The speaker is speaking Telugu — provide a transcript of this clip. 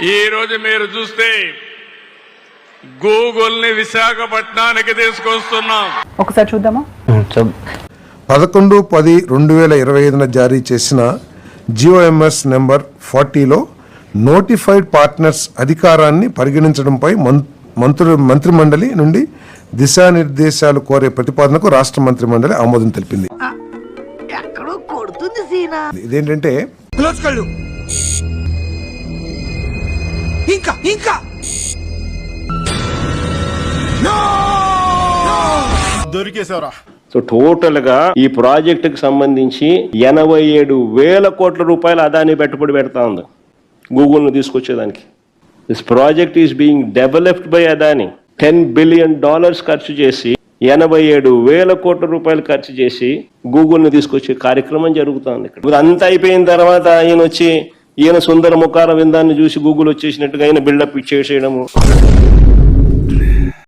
ఈ రోజు మీరు చూస్తే గూగుల్ని విశాఖపట్నానికి తీసుకొస్తున్నాం. ఒకసారి చూద్దామా. 11/10/2025 జారీ చేసిన జిఓఎంఎస్ నెంబర్ 40లో నోటిఫైడ్ పార్ట్నర్స్ అధికారాన్ని పరిగణించడంపై మంత్రిమండలి నుండి దిశానిర్దేశాలు కోరే ప్రతిపాదనకు రాష్ట్ర మంత్రిమండలి ఆమోదం తెలిపింది. ఇదేంటంటే దొరికేశారా. సో టోటల్ గా ఈ ప్రాజెక్ట్ కి సంబంధించి 87,000 కోట్ల రూపాయలు అదాని పెట్టుబడి పెడతా ఉంది గూగుల్ ను తీసుకొచ్చేదానికి. This project is being developed by Adani. $10 billion ఖర్చు చేసి 87,000 కోట్ల రూపాయలు ఖర్చు చేసి గూగుల్ ను తీసుకొచ్చే కార్యక్రమం జరుగుతుంది. ఇక్కడ అంతా అయిపోయిన తర్వాత ఈయన సుందర ముఖార విందాన్ని చూసి గూగుల్ వచ్చేసినట్టుగా ఆయన బిల్డప్ ఇచ్చేసేయడము.